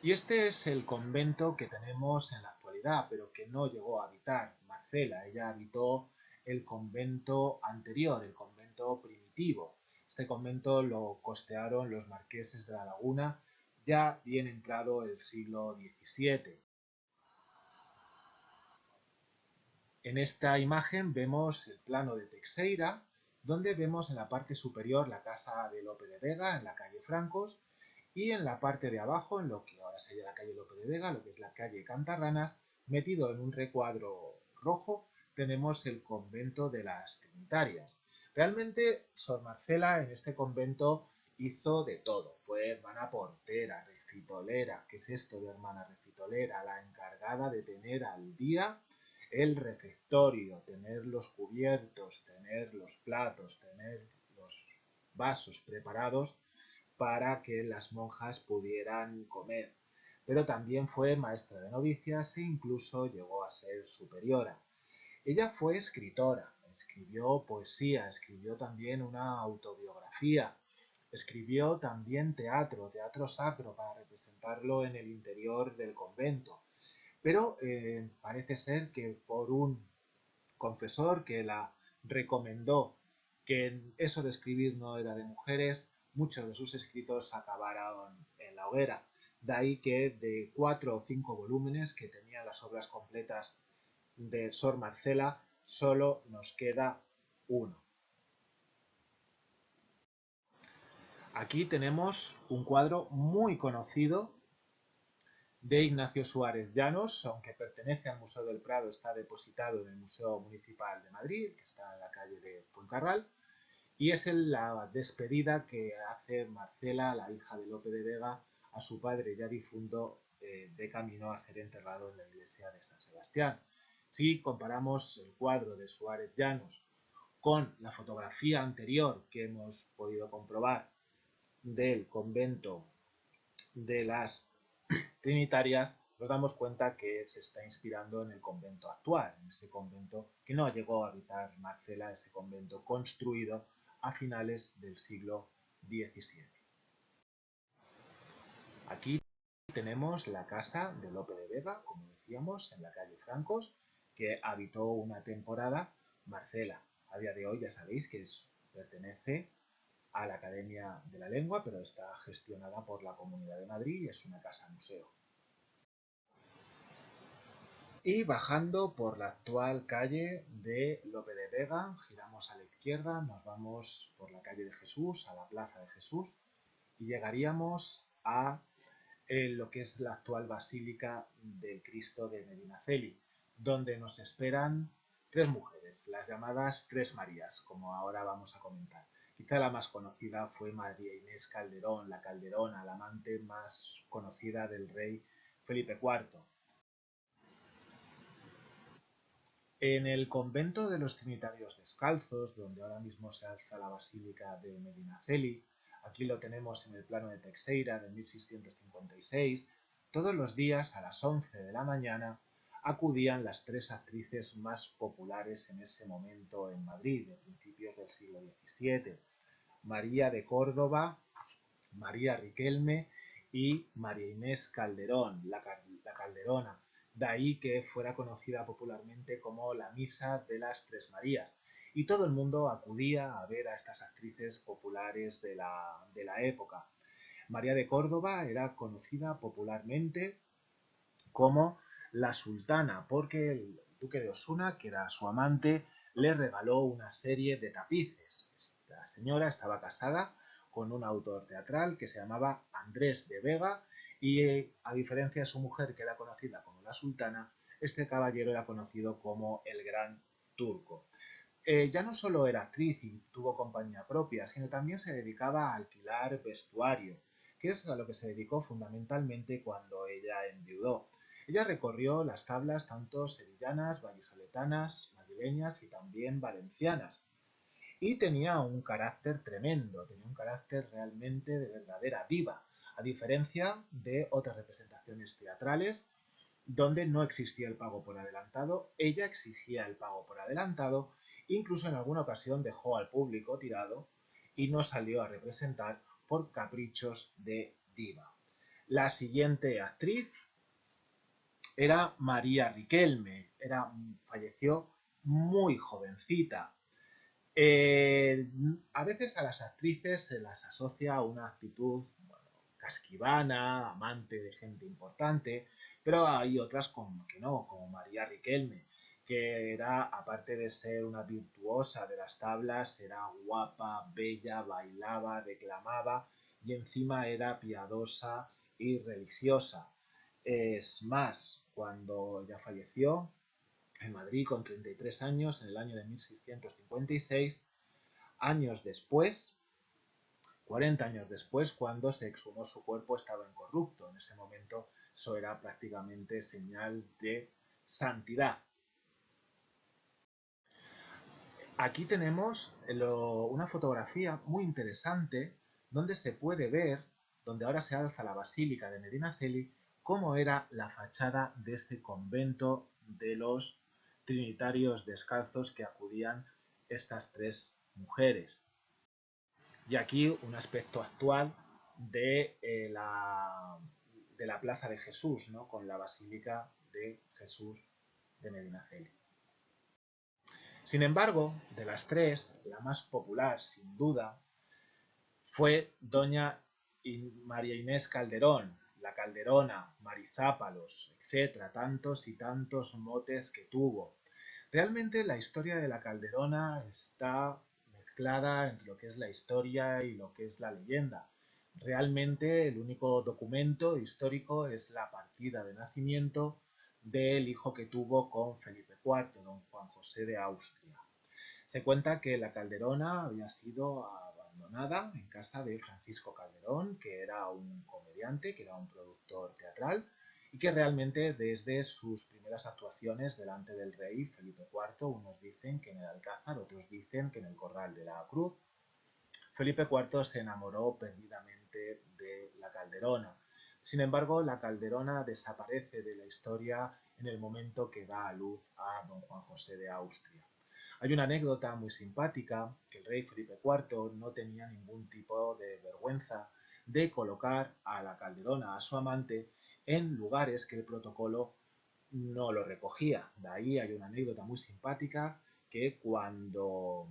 Y este es el convento que tenemos en la actualidad, pero que no llegó a habitar Marcela. Ella habitó el convento anterior, el convento primitivo. Este convento lo costearon los marqueses de la Laguna ya bien entrado el siglo XVII. En esta imagen vemos el plano de Teixeira, donde vemos en la parte superior la casa de Lope de Vega, en la calle Francos, y en la parte de abajo, en lo que ahora sería la calle Lope de Vega, lo que es la calle Cantarranas, metido en un recuadro rojo, tenemos el convento de las Trinitarias. Realmente, Sor Marcela en este convento hizo de todo. Fue hermana portera, refitolera. ¿Qué es esto de hermana refitolera? La encargada de tener al día el refectorio, tener los cubiertos, tener los platos, tener los vasos preparados para que las monjas pudieran comer. Pero también fue maestra de novicias e incluso llegó a ser superiora. Ella fue escritora, escribió poesía, escribió también una autobiografía, escribió también teatro sacro para representarlo en el interior del convento. Pero parece ser que por un confesor que la recomendó que eso de escribir no era de mujeres, muchos de sus escritos acabaron en la hoguera. De ahí que de 4 o 5 volúmenes que tenían las obras completas de Sor Marcela, solo nos queda uno. Aquí tenemos un cuadro muy conocido de Ignacio Suárez Llanos, aunque pertenece al Museo del Prado, está depositado en el Museo Municipal de Madrid, que está en la calle de Fuencarral, y es la despedida que hace Marcela, la hija de Lope de Vega, a su padre ya difunto, de camino a ser enterrado en la iglesia de San Sebastián. Si comparamos el cuadro de Suárez Llanos con la fotografía anterior que hemos podido comprobar del convento de las Trinitarias, nos damos cuenta que se está inspirando en el convento actual, en ese convento que no llegó a habitar Marcela, ese convento construido a finales del siglo XVII. Aquí tenemos la casa de Lope de Vega, como decíamos, en la calle Francos, que habitó una temporada Marcela. A día de hoy ya sabéis que pertenece a la Academia de la Lengua, pero está gestionada por la Comunidad de Madrid y es una casa museo. Y bajando por la actual calle de Lope de Vega, giramos a la izquierda, nos vamos por la calle de Jesús, a la Plaza de Jesús, y llegaríamos a lo que es la actual Basílica del Cristo de Medinaceli, donde nos esperan tres mujeres, las llamadas Tres Marías, como ahora vamos a comentar. Quizá la más conocida fue María Inés Calderón, la Calderona, la amante más conocida del rey Felipe IV. En el convento de los Trinitarios Descalzos, donde ahora mismo se alza la Basílica de Medinaceli, aquí lo tenemos en el plano de Teixeira de 1656, todos los días a las 11 de la mañana acudían las tres actrices más populares en ese momento en Madrid, de principios del siglo XVII, María de Córdoba, María Riquelme y María Inés Calderón, la Calderona. De ahí que fuera conocida popularmente como la Misa de las Tres Marías. Y todo el mundo acudía a ver a estas actrices populares de la época. María de Córdoba era conocida popularmente como la sultana, porque el duque de Osuna, que era su amante, le regaló una serie de tapices. Esta señora estaba casada con un autor teatral que se llamaba Andrés de Vega y, a diferencia de su mujer, que era conocida como la sultana, este caballero era conocido como el Gran Turco. Ya no solo era actriz y tuvo compañía propia, sino también se dedicaba a alquilar vestuario, que es a lo que se dedicó fundamentalmente cuando ella enviudó. Ella recorrió las tablas tanto sevillanas, vallisoletanas, madrileñas y también valencianas. Y tenía un carácter tremendo, tenía un carácter realmente de verdadera diva, a diferencia de otras representaciones teatrales donde no existía el pago por adelantado, ella exigía el pago por adelantado, incluso en alguna ocasión dejó al público tirado y no salió a representar por caprichos de diva. La siguiente actriz era María Riquelme, falleció muy jovencita. A veces a las actrices se las asocia a una actitud, bueno, casquivana, amante de gente importante, pero hay otras como que no, como María Riquelme, que era, aparte de ser una virtuosa de las tablas, era guapa, bella, bailaba, declamaba y encima era piadosa y religiosa. Es más, cuando ella falleció en Madrid con 33 años, en el año de 1656, años después, 40 años después, cuando se exhumó su cuerpo, estaba incorrupto. En ese momento eso era prácticamente señal de santidad. Aquí tenemos una fotografía muy interesante donde se puede ver, donde ahora se alza la Basílica de Medinaceli, cómo era la fachada de ese convento de los trinitarios descalzos que acudían estas tres mujeres. Y aquí un aspecto actual de la Plaza de Jesús, ¿no? Con la Basílica de Jesús de Medinaceli. Sin embargo, de las tres, la más popular, sin duda, fue doña María Inés Calderón, la Calderona, Marizápalos, etcétera, tantos y tantos motes que tuvo. Realmente la historia de la Calderona está mezclada entre lo que es la historia y lo que es la leyenda. Realmente el único documento histórico es la partida de nacimiento del hijo que tuvo con Felipe IV, don Juan José de Austria. Se cuenta que la Calderona había sido abandonada en casa de Francisco Calderón, que era un comediante, que era un productor teatral, y que realmente desde sus primeras actuaciones delante del rey Felipe IV, unos dicen que en el Alcázar, otros dicen que en el Corral de la Cruz, Felipe IV se enamoró perdidamente de la Calderona. Sin embargo, la Calderona desaparece de la historia en el momento que da a luz a don Juan José de Austria. Hay una anécdota muy simpática que el rey Felipe IV no tenía ningún tipo de vergüenza de colocar a la Calderona, a su amante, en lugares que el protocolo no lo recogía. De ahí hay una anécdota muy simpática que cuando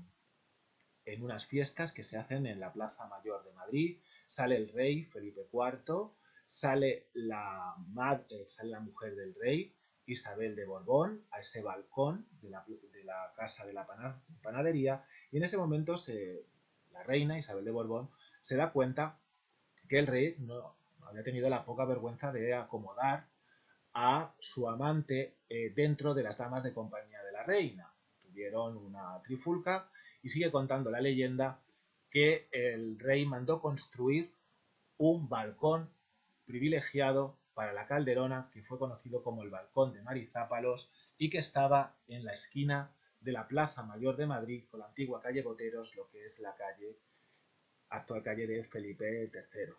en unas fiestas que se hacen en la Plaza Mayor de Madrid, sale el rey Felipe IV, sale la mujer del rey, Isabel de Borbón, a ese balcón de la casa de la panadería, y en ese momento la reina Isabel de Borbón se da cuenta que el rey no había tenido la poca vergüenza de acomodar a su amante dentro de las damas de compañía de la reina. Tuvieron una trifulca y sigue contando la leyenda que el rey mandó construir un balcón privilegiado para la Calderona, que fue conocido como el balcón de Marizápalos y que estaba en la esquina de la Plaza Mayor de Madrid con la antigua calle Boteros, lo que es la actual calle de Felipe III.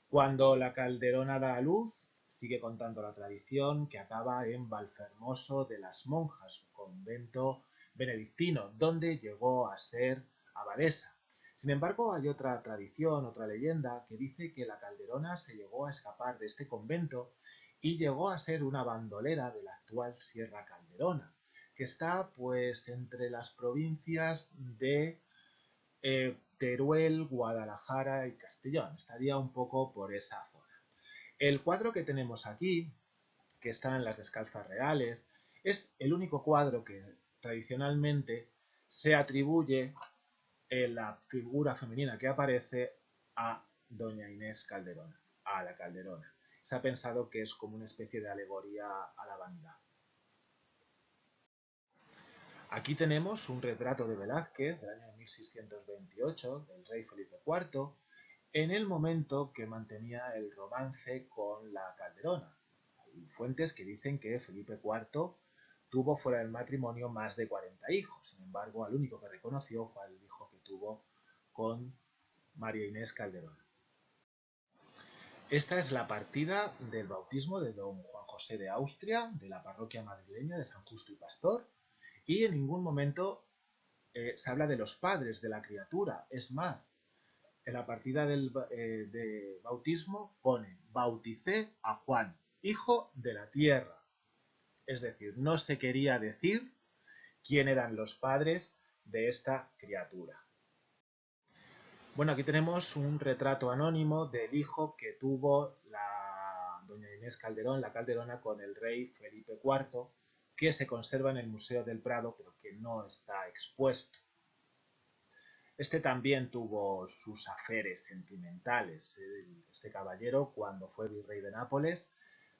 Cuando la Calderona da a luz, sigue contando la tradición que acaba en Valfermoso de las Monjas, convento benedictino, donde llegó a ser abadesa. Sin embargo, hay otra tradición, otra leyenda, que dice que la Calderona se llegó a escapar de este convento y llegó a ser una bandolera de la actual Sierra Calderona, que está pues entre las provincias de Teruel, Guadalajara y Castellón. Estaría un poco por esa zona. El cuadro que tenemos aquí, que está en las Descalzas Reales, es el único cuadro que tradicionalmente se atribuye la figura femenina que aparece a doña Inés Calderón, a la Calderona. Se ha pensado que es como una especie de alegoría a la vanidad. Aquí tenemos un retrato de Velázquez del año 1628 del rey Felipe IV en el momento que mantenía el romance con la Calderona. Hay fuentes que dicen que Felipe IV tuvo fuera del matrimonio más de 40 hijos. Sin embargo, al único que reconoció fue al hijo que tuvo con María Inés Calderón. Esta es la partida del bautismo de don Juan José de Austria, de la parroquia madrileña de San Justo y Pastor, y en ningún momento se habla de los padres de la criatura. Es más, en la partida de bautismo pone: bauticé a Juan, hijo de la tierra. Es decir, no se quería decir quién eran los padres de esta criatura. Bueno, aquí tenemos un retrato anónimo del hijo que tuvo la doña Inés Calderón, la Calderona, con el rey Felipe IV, que se conserva en el Museo del Prado, pero que no está expuesto. Este también tuvo sus aferes sentimentales. Este caballero, cuando fue virrey de Nápoles,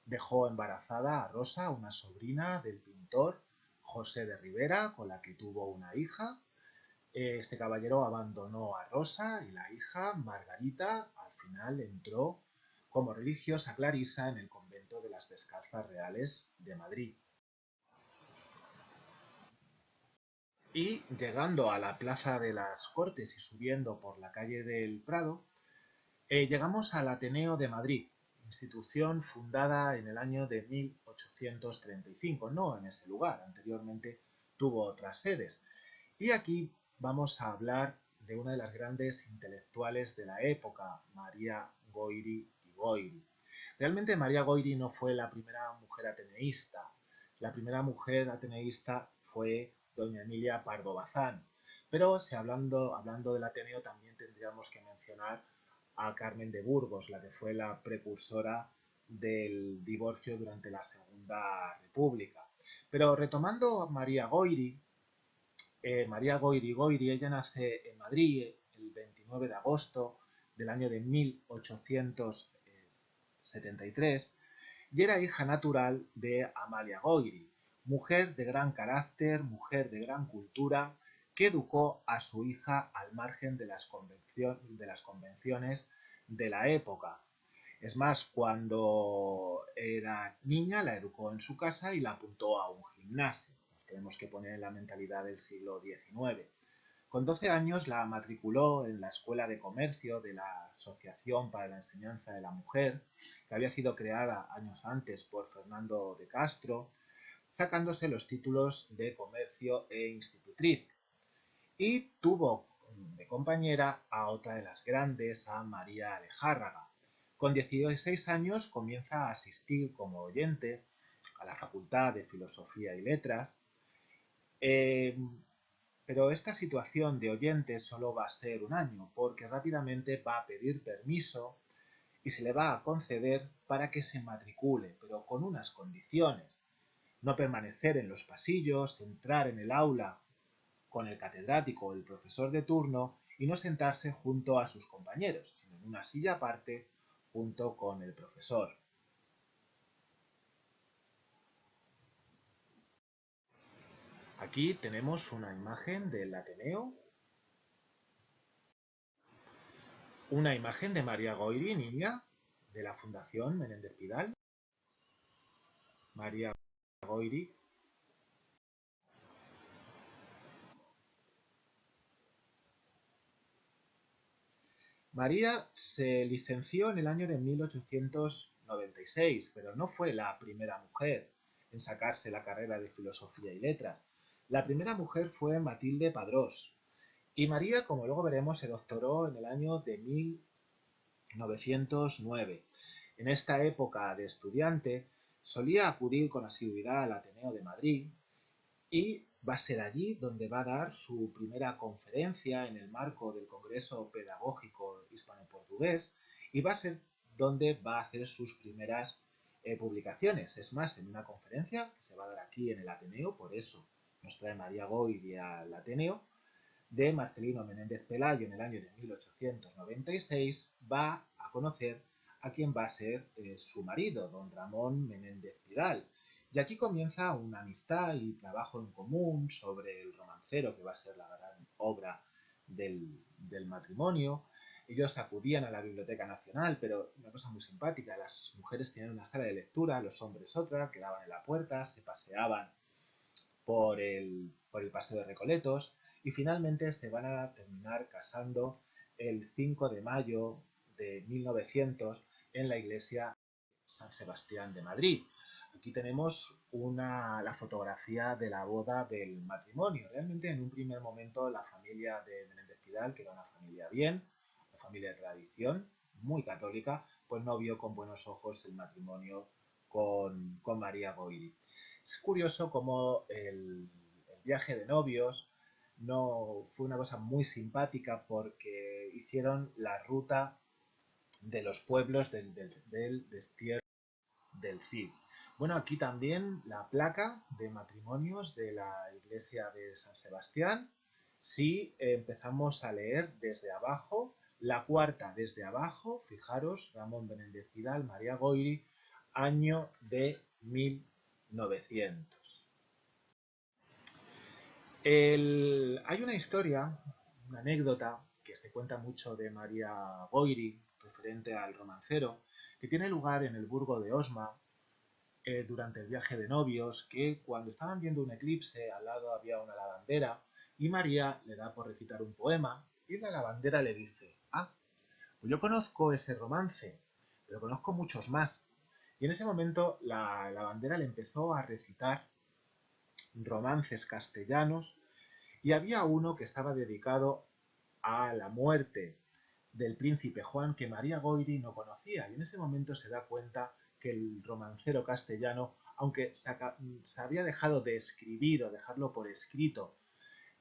dejó embarazada a Rosa, una sobrina del pintor José de Ribera, con la que tuvo una hija. Este caballero abandonó a Rosa y la hija, Margarita, al final entró como religiosa clarisa en el convento de las Descalzas Reales de Madrid. Y llegando a la Plaza de las Cortes y subiendo por la calle del Prado, llegamos al Ateneo de Madrid, institución fundada en el año de 1835, no en ese lugar, anteriormente tuvo otras sedes. Y aquí vamos a hablar de una de las grandes intelectuales de la época, María Goyri y Goyri. Realmente María Goyri no fue la primera mujer ateneísta. La primera mujer ateneísta fue doña Emilia Pardo Bazán. Pero si hablando del Ateneo también tendríamos que mencionar a Carmen de Burgos, la que fue la precursora del divorcio durante la Segunda República. Pero retomando a María Goyri Goyri, ella nace en Madrid el 29 de agosto del año de 1873 y era hija natural de Amalia Goyri, mujer de gran carácter, mujer de gran cultura, que educó a su hija al margen de las convenciones de la época. Es más, cuando era niña la educó en su casa y la apuntó a un gimnasio. Nos tenemos que poner en la mentalidad del siglo XIX. Con 12 años la matriculó en la Escuela de Comercio de la Asociación para la Enseñanza de la Mujer, que había sido creada años antes por Fernando de Castro, sacándose los títulos de comercio e institutriz. Y tuvo de compañera a otra de las grandes, a María Alejárraga. Con 16 años comienza a asistir como oyente a la Facultad de Filosofía y Letras, eh, pero esta situación de oyente solo va a ser un año, porque rápidamente va a pedir permiso y se le va a conceder para que se matricule, pero con unas condiciones. No permanecer en los pasillos, entrar en el aula con el catedrático o el profesor de turno y no sentarse junto a sus compañeros, sino en una silla aparte junto con el profesor. Aquí tenemos una imagen del Ateneo, una imagen de María Goyri, niña, de la Fundación Menéndez Pidal. María Goyri. María se licenció en el año de 1896, pero no fue la primera mujer en sacarse la carrera de Filosofía y Letras. La primera mujer fue Matilde Padrós. Y María, como luego veremos, se doctoró en el año de 1909. En esta época de estudiante, solía acudir con asiduidad al Ateneo de Madrid y va a ser allí donde va a dar su primera conferencia en el marco del Congreso Pedagógico Hispano-Portugués y va a ser donde va a hacer sus primeras publicaciones. Es más, en una conferencia que se va a dar aquí en el Ateneo, por eso nos trae María Goyri al Ateneo, de Marcelino Menéndez Pelayo en el año de 1896, va a conocer a quien va a ser su marido, don Ramón Menéndez Pidal. Y aquí comienza una amistad y trabajo en común sobre el romancero, que va a ser la gran obra del matrimonio. Ellos acudían a la Biblioteca Nacional, pero una cosa muy simpática, las mujeres tenían una sala de lectura, los hombres otra, quedaban en la puerta, se paseaban por el Paseo de Recoletos y finalmente se van a terminar casando el 5 de mayo de 1900 en la iglesia San Sebastián de Madrid. Aquí tenemos la fotografía de la boda del matrimonio. Realmente en un primer momento la familia de Menéndez Pidal, que era una familia bien, una familia de tradición, muy católica, pues no vio con buenos ojos el matrimonio con María Goyri. Es curioso cómo el viaje de novios no fue una cosa muy simpática porque hicieron la ruta de los pueblos del destierro del Cid. Bueno, aquí también la placa de matrimonios de la iglesia de San Sebastián. Si empezamos a leer desde abajo, la cuarta desde abajo, fijaros, Ramón Menéndez Pidal, María Goyri, año de 1900. Hay una historia, una anécdota que se cuenta mucho de María Goyri, referente al romancero, que tiene lugar en el burgo de Osma durante el viaje de novios, que cuando estaban viendo un eclipse, al lado había una lavandera, y María le da por recitar un poema y la lavandera le dice, pues yo conozco ese romance, pero conozco muchos más. Y en ese momento la lavandera le empezó a recitar romances castellanos y había uno que estaba dedicado a la muerte del príncipe Juan que María Goyri no conocía, y en ese momento se da cuenta que el romancero castellano, aunque se había dejado de escribir o dejarlo por escrito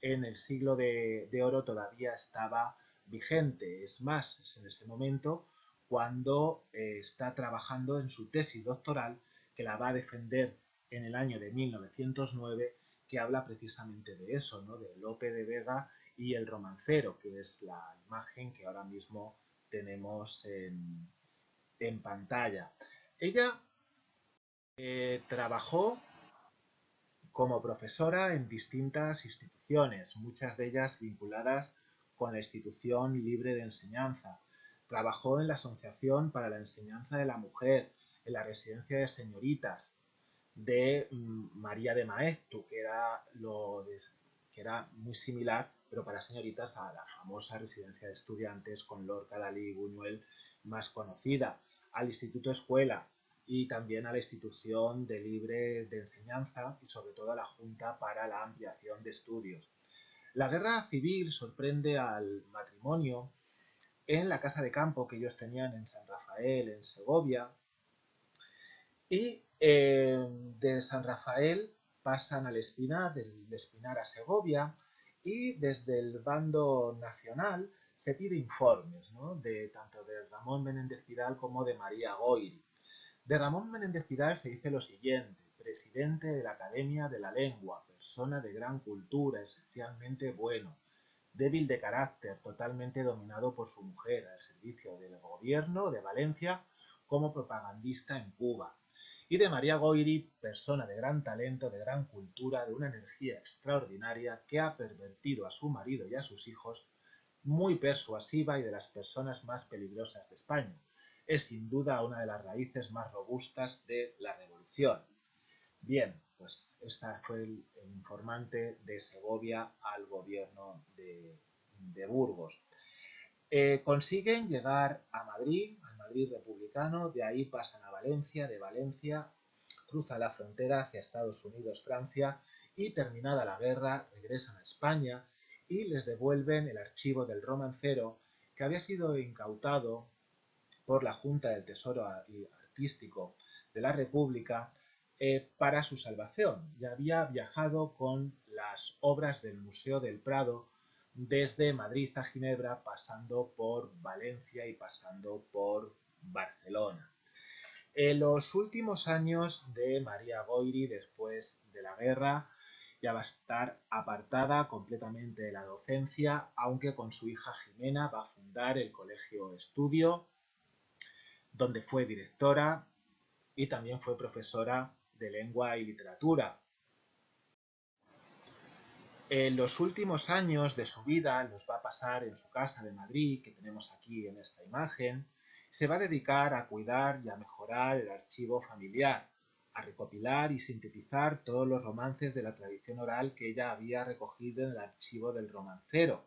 en el siglo de oro, todavía estaba vigente. Es más, es en ese momento cuando está trabajando en su tesis doctoral, que la va a defender en el año de 1909, que habla precisamente de eso, ¿no? De Lope de Vega y el romancero, que es la imagen que ahora mismo tenemos en pantalla. Ella trabajó como profesora en distintas instituciones, muchas de ellas vinculadas con la institución libre de enseñanza. Trabajó en la Asociación para la Enseñanza de la Mujer, en la Residencia de Señoritas de María de Maeztu, que era muy similar, pero para señoritas, a la famosa residencia de estudiantes con Lorca, Dalí y Buñuel más conocida, al Instituto Escuela y también a la Institución de Libre de Enseñanza y sobre todo a la Junta para la Ampliación de Estudios. La guerra civil sorprende al matrimonio en la casa de campo que ellos tenían en San Rafael, en Segovia, y de San Rafael pasan al Espinar, del Espinar a Segovia, y desde el bando nacional se pide informes, ¿no? Tanto de Ramón Menéndez Pidal como de María Goyri. De Ramón Menéndez Pidal se dice lo siguiente: presidente de la Academia de la Lengua, persona de gran cultura, esencialmente bueno, débil de carácter, totalmente dominado por su mujer, al servicio del gobierno de Valencia como propagandista en Cuba. Y de María Goyri, persona de gran talento, de gran cultura, de una energía extraordinaria que ha pervertido a su marido y a sus hijos, muy persuasiva y de las personas más peligrosas de España. Es sin duda una de las raíces más robustas de la revolución. Bien, pues esta fue el informante de Segovia al gobierno de Burgos. Consiguen llegar a Madrid, al Madrid republicano, de ahí pasan a Valencia, de Valencia cruza la frontera hacia Estados Unidos, Francia, y terminada la guerra regresan a España y les devuelven el archivo del romancero que había sido incautado por la Junta del Tesoro Artístico de la República para su salvación. Ya había viajado con las obras del Museo del Prado desde Madrid a Ginebra, pasando por Valencia y pasando por Barcelona. En los últimos años de María Goyri, después de la guerra, ya va a estar apartada completamente de la docencia, aunque con su hija Jimena va a fundar el Colegio Estudio, donde fue directora y también fue profesora de lengua y literatura. En los últimos años de su vida los va a pasar en su casa de Madrid, que tenemos aquí en esta imagen. Se va a dedicar a cuidar y a mejorar el archivo familiar, a recopilar y sintetizar todos los romances de la tradición oral que ella había recogido en el archivo del romancero.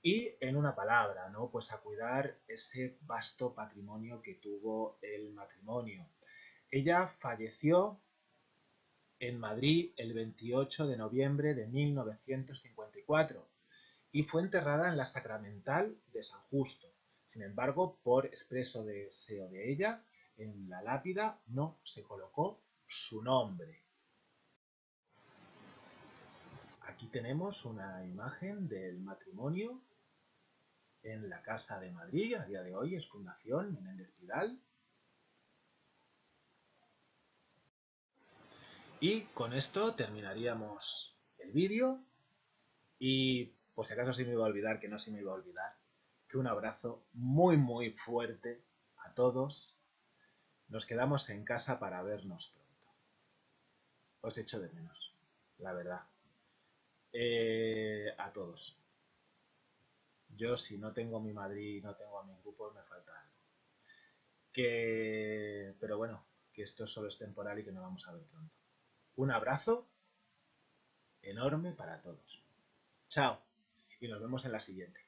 Y en una palabra, ¿no? Pues a cuidar ese vasto patrimonio que tuvo el matrimonio. Ella falleció en Madrid el 28 de noviembre de 1954 y fue enterrada en la Sacramental de San Justo. Sin embargo, por expreso deseo de ella, en la lápida no se colocó su nombre. Aquí tenemos una imagen del matrimonio en la Casa de Madrid, a día de hoy es Fundación Menéndez Pidal. Y con esto terminaríamos el vídeo y por si acaso se me iba a olvidar, que no se me iba a olvidar, que un abrazo muy muy fuerte a todos. Nos quedamos en casa para vernos pronto. Os echo de menos, la verdad. A todos. Yo si no tengo a mi Madrid y no tengo a mi grupo me falta algo. Pero bueno, que esto solo es temporal y que nos vamos a ver pronto. Un abrazo enorme para todos. Chao y nos vemos en la siguiente.